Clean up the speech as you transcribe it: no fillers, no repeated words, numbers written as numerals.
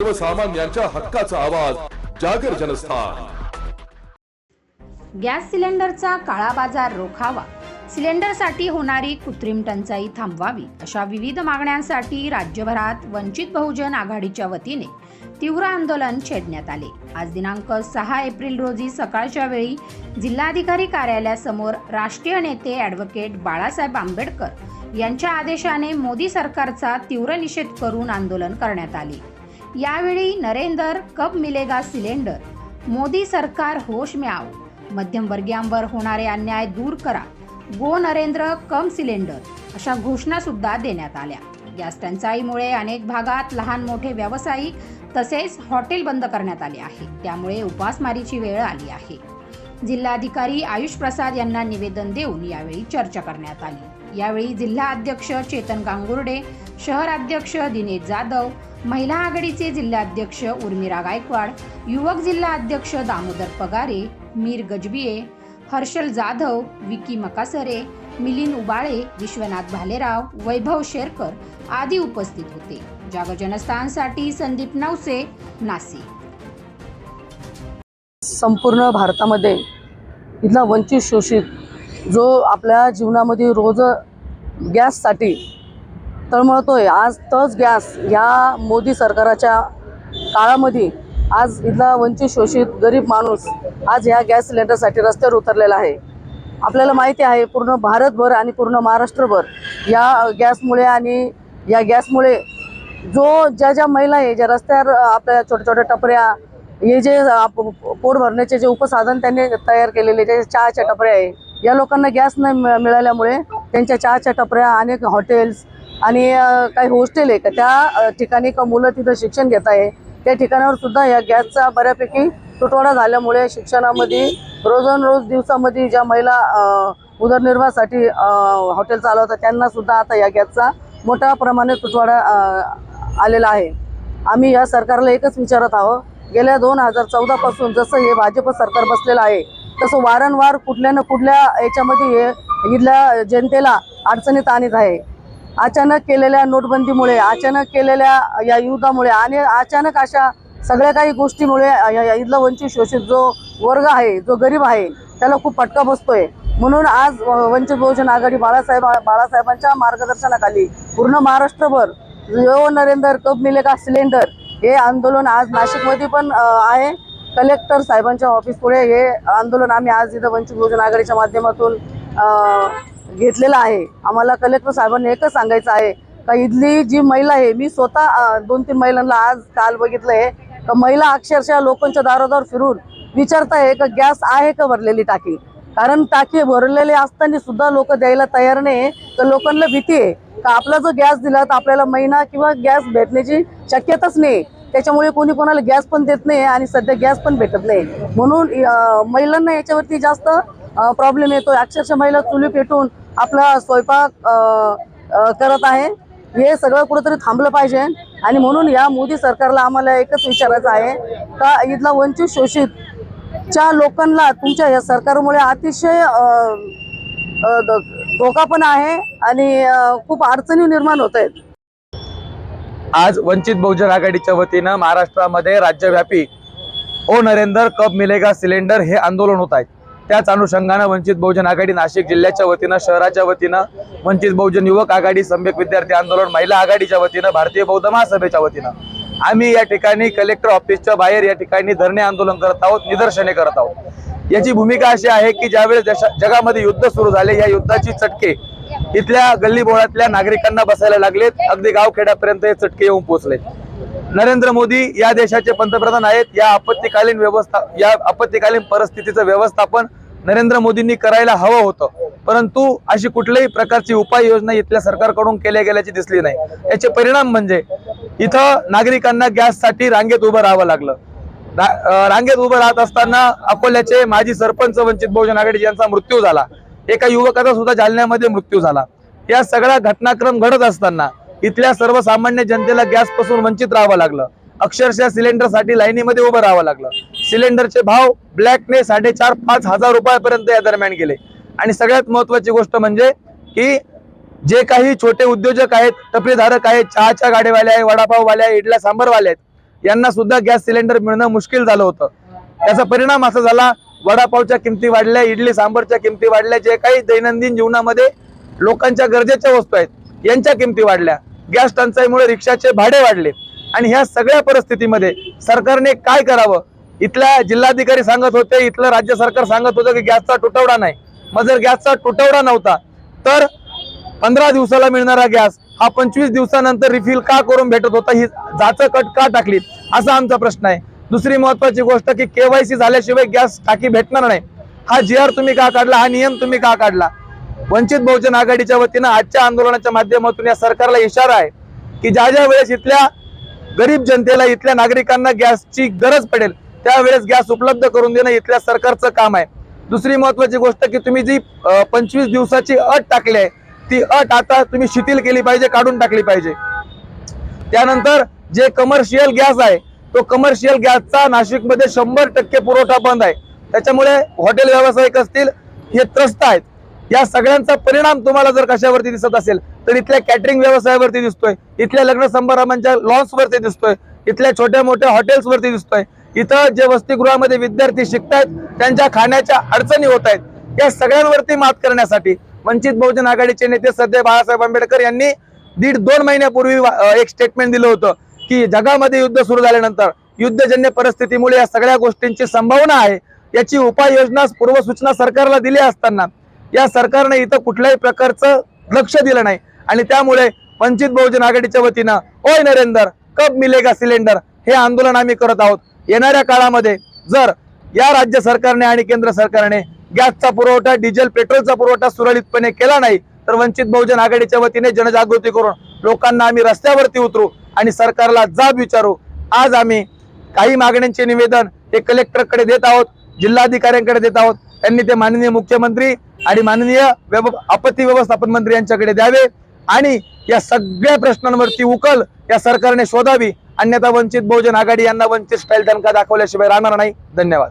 सर्वसामान्यांच्या हक्काचा आवाज जागर जनस्थान। गॅस सिलेंडरचा काळा बाजार रोखावा, सिलेंडरसाठी होणारी कृत्रिम टंचाई थांबवावी अशा विविध मागण्यांसाठी राज्यभरात वंचित बहुजन आघाडीच्या वतीने तीव्र आंदोलन छेडण्यात आले। आज दिनांक 6 एप्रिल रोजी सकाळच्या वेळी जिल्हाधिकारी कार्यालयासमोर राष्ट्रीय नेते ॲडव्होकेट बाळासाहेब आंबेडकर यांच्या आदेशाने मोदी सरकारचा तीव्र निषेध करून आंदोलन करण्यात आले। यावेळी नरेंद्र कब मिलेगा सिलेंडर, मोदी सरकार होश में आओ, मध्यमवर्गीयांवर होणारे अन्याय दूर करा, गो नरेंद्र कम सिलेंडर अशा घोषणा सुद्धा देण्यात आल्या। गॅस टंचाईमुळे अनेक भागात लहान मोठे व्यावसायिक तसेच हॉटेल बंद करण्यात आले आहे, त्यामुळे उपासमारीची वेळ आली आहे। जिल्हाधिकारी आयुष प्रसाद यांना निवेदन देऊन यावेळी चर्चा करण्यात आली। यावेळी जिल्हा अध्यक्ष चेतन गांगुर्डे, शहर अध्यक्ष दिनेश जाधव, महिला आघाडीचे जिल्हाध्यक्ष उर्मिला गायकवाड, युवक जिल्हा अध्यक्ष दामोदर पगारे, मीर गजबिये, हर्षल जाधव, विकी मकासरे, मिलिंद उबाळे, विश्वनाथ भालेराव, वैभव शेरकर आदी उपस्थित होते। जागर जनस्थानसाठी संदीप नवसे, नाशिक। संपूर्ण भारतामध्ये इथला वंचित शोषित जो आपल्या जीवनामध्ये रोज गॅससाठी तळमळतोय, आज तोच गॅस या मोदी सरकारच्या काळामध्ये आज इथला वंचित शोषित गरीब माणूस आज ह्या गॅस सिलेंडरसाठी रस्त्यावर उतरलेला आहे। आपल्याला माहिती आहे पूर्ण भारतभर आणि पूर्ण महाराष्ट्रभर या गॅसमुळे आणि या गॅसमुळे ज्या महिला आहे ज्या रस्त्यावर आपल्या छोट्या छोट्या टपऱ्या हे जे पोट भरण्याचे जे उपसाधन त्यांनी तयार केलेले जे चहाच्या टपऱ्या आहे, या लोकांना गॅस न मिळाल्यामुळे त्यांच्या चहाच्या टपऱ्या, अनेक हॉटेल्स आणि काही हॉस्टेल आहे का त्या ठिकाणी का मुलं तिथं शिक्षण घेत आहे, त्या ठिकाणावर सुद्धा या गॅसचा बऱ्यापैकी तुटवडा झाल्यामुळे शिक्षणामध्ये रोज दिवसामध्ये ज्या महिला उदरनिर्वाहासाठी हॉटेल चालवतात त्यांना सुद्धा आता या गॅसचा मोठ्या प्रमाणात तुटवडा आलेला आहे। आम्ही या सरकारला एकच विचारत आहोत, गेल्या 2014 पासून जसं हे भाजप सरकार बसलेलं आहे तसं वारंवार कुठल्या ना कुठल्या याच्यामध्ये हे इथल्या जनतेला अडचणीत आणत आहे। अचानक केलेल्या नोटबंदीमुळे, अचानक केलेल्या या युद्धामुळे आणि अचानक अशा सगळ्या काही गोष्टीमुळे इथला वंचित शोषित जो वर्ग आहे, जो गरीब आहे, त्याला खूप फटका बसतोय। म्हणून आज वंचित बहुजन आघाडी बाळासाहेबांच्या मार्गदर्शनाखाली पूर्ण महाराष्ट्रभर गो नरेंद्र कब मिलेगा सिलेंडर हे आंदोलन आज नाशिकमध्ये पण आहे। कलेक्टर साहेबांच्या ऑफिस पुढे हे आंदोलन आम्ही आज इथं वंचित बहुजन आघाडीच्या माध्यमातून घेतलेलं आहे। आम्हाला कलेक्टर साहेबांनी एकच सांगायचं आहे का इथली जी महिला आहे, मी स्वतः 2-3 महिलांना आज काल बघितलं आहे का महिला अक्षरशः लोकांच्या दारादार फिरून विचारताय का गॅस आहे का भरलेली टाकी, कारण टाकी भरलेली असताना सुद्धा लोक द्यायला तयार नाही। तर लोकांना भीती आहे का आपला जो गॅस दिला तर आपल्याला महिना किंवा गॅस भेटण्याची शक्यताच नाही, त्याच्यामुळे कोणी कोणाला गॅस पण देत नाही आणि सध्या गॅस पण भेटत नाही। म्हणून महिलांना याच्यावरती जास्त प्रॉब्लेम येतो। अक्षरशः महिला चुली पेटून आपला स्वयंपाक करत आहे। हे सगळं कुठेतरी थांबलं पाहिजे आणि म्हणून या मोदी सरकारला आम्हाला एकच विचारायचं आहे का इथला वंचित शोषितच्या लोकांना तुमच्या या सरकारमुळे अतिशय धोका पण आहे आणि खूप अडचणी निर्माण होत आहेत। आज वंचित बहुजन आघाडीच्या वतीनं महाराष्ट्रामध्ये राज्यव्यापी ओ नरेंद्र कब मिलेगा सिलेंडर हे आंदोलन होत आहे। त्याच अनुषंगानं वंचित बहुजन आघाडी नाशिक जिल्ह्याच्या वतीनं, शहराच्या वतीनं, वंचित बहुजन युवक आघाडी, सम्यक विद्यार्थी आंदोलन, महिला आघाडीच्या वतीनं, भारतीय बौद्ध महासभेच्या वतीनं आम्ही या ठिकाणी कलेक्टर ऑफिसच्या बाहेर या ठिकाणी धरणे आंदोलन करत आहोत, निदर्शने करत आहोत। याची भूमिका अशी आहे की ज्यावेळेस जगामध्ये युद्ध सुरू झाले, या युद्धाची चटके इथल्या गल्लीबोळातल्या नागरिकांना बसायला लागलेत, अगदी गावखेड्यापर्यंत हे चटके येऊन पोहोचलेत। नरेंद्र मोदी या देशाचे पंतप्रधान आहेत। या आपत्कालीन परिस्थितीचं व्यवस्थापन नरेंद्र मोदींनी करायला हवं होतं, परंतु अशी कुठल्याही प्रकारची उपाययोजना इथल्या सरकारकडून केल्या गेल्याची दिसली नाही। याचे परिणाम म्हणजे इथं नागरिकांना गॅससाठी रांगेत उभं राहावं लागलं। रांगेत उभं राहत असताना अकोल्याचे माजी सरपंच वंचित बहुजन आघाडी यांचा मृत्यू झाला, एका युवकाचा सुद्धा जालन्यामध्ये मृत्यू झाला। या सगळ्या घटनाक्रम घडत असताना इथल्या सर्वसामान्य जनतेला गॅस पासून वंचित राहावं लागलं। अक्षरशः सिलेंडरसाठी लाईनीमध्ये उभं राहावं लागलं। सिलेंडरचे भाव ब्लॅकने 4,500-5,000 हजार रुपयापर्यंत या दरम्यान गेले। आणि सगळ्यात महत्त्वाची गोष्ट म्हणजे की जे काही छोटे उद्योजक आहेत, टपरीधारक आहेत, चहाच्या गाडीवाले आहेत, वडापाववाले आहेत, इडल्या सांबारवाले आहेत, यांना सुद्धा गॅस सिलेंडर मिळणं मुश्किल झालं होतं। त्याचा परिणाम असा झाला, वडापावच्या किमती वाढल्या, इडली सांबारच्या किमती वाढल्या, जे काही दैनंदिन जीवनामध्ये लोकांच्या गरजेच्या वस्तू आहेत यांच्या किमती वाढल्या, गॅस टंचाईमुळे रिक्षाचे भाडे वाढले। आणि ह्या सगळ्या परिस्थितीमध्ये सरकारने काय करावं? इथल्या जिल्हाधिकारी सांगत होते, इथलं राज्य सरकार सांगत होतं की गॅसचा तुटवडा नाही। मग जर गॅसचा तुटवडा नव्हता तर 15 दिवसाला मिळणारा गॅस हा 25 दिवसानंतर रिफिल का करून भेटत होता? ही जाचकट का टाकली असा आमचा प्रश्न आहे। दुसरी महत्वाची गोष्ट की केवायसी झाल्याशिवाय गॅस टाकी भेटणार नाही, हा GR तुम्ही का काढला? हा नियम तुम्ही का काढला? वंचित बहुजन आघाडीच्या वतीनं आजच्या आंदोलनाच्या माध्यमातून या सरकारला इशारा आहे की ज्या वेळेस इथल्या गरीब जनतेला, इथल्या नागरिकांना गॅसची गरज पडेल त्यावेळेस गॅस उपलब्ध करून देणं इथल्या सरकारचं काम आहे। दुसरी महत्वाची गोष्ट की तुम्ही जी 25 दिवसाची अट टाकली आहे ती अट आता तुम्ही शिथिल केली पाहिजे, काढून टाकली पाहिजे। त्यानंतर जे कमर्शियल गॅस आहे तो कमर्शियल गॅसचा नाशिकमध्ये 100% पुरवठा बंद आहे, त्याच्यामुळे हॉटेल व्यावसायिक असतील हे त्रस्त आहेत। या सगळ्यांचा परिणाम तुम्हाला जर कशावरती दिसत असेल तर इथल्या कॅटरिंग व्यवसायावरती दिसतोय, इथल्या लग्न समारंभांच्या लॉन्सवरती दिसतोय, इथल्या छोट्या मोठ्या हॉटेल्सवरती दिसतोय, इथं जे वसतिगृहामध्ये विद्यार्थी शिकतायत त्यांच्या खाण्याच्या अडचणी होत आहेत। या सगळ्यांवरती मात करण्यासाठी वंचित बहुजन आघाडीचे नेते सध्या बाळासाहेब आंबेडकर यांनी 1.5-2 महिन्यापूर्वी एक स्टेटमेंट दिलं होतं की जगामध्ये युद्ध सुरू झाल्यानंतर युद्धजन्य परिस्थितीमुळे या सगळ्या गोष्टींची संभावना आहे, याची उपाययोजना पूर्वसूचना सरकारला दिली असताना या सरकारने इथं कुठल्याही प्रकारचं लक्ष दिलं नाही। आणि त्यामुळे वंचित बहुजन आघाडीच्या वतीनं ओय नरेंद्र कब मिलेगा सिलेंडर हे आंदोलन आम्ही करत आहोत। येणाऱ्या काळामध्ये जर या राज्य सरकारने आणि केंद्र सरकारने गॅसचा पुरवठा, डिझेल, पेट्रोलचा पुरवठा सुरळीतपणे केला नाही तर वंचित बहुजन आघाडीच्या वतीने जनजागृती करून लोकांना आम्ही रस्त्यावरती उतरू आणि सरकारला जाब विचारू। आज आम्ही काही मागण्यांचे निवेदन हे कलेक्टरकडे देत आहोत, जिल्हाधिकाऱ्यांकडे देत आहोत, त्यांनी ते माननीय मुख्यमंत्री आणि माननीय आपत्ती व्यवस्थापन मंत्री यांच्याकडे द्यावे आणि या सगळ्या प्रश्नांवरती उकल या सरकारने शोधावी, अन्यथा वंचित बहुजन आघाडी यांना वंचित स्टाईल दणका दाखवल्याशिवाय राहणार नाही। धन्यवाद।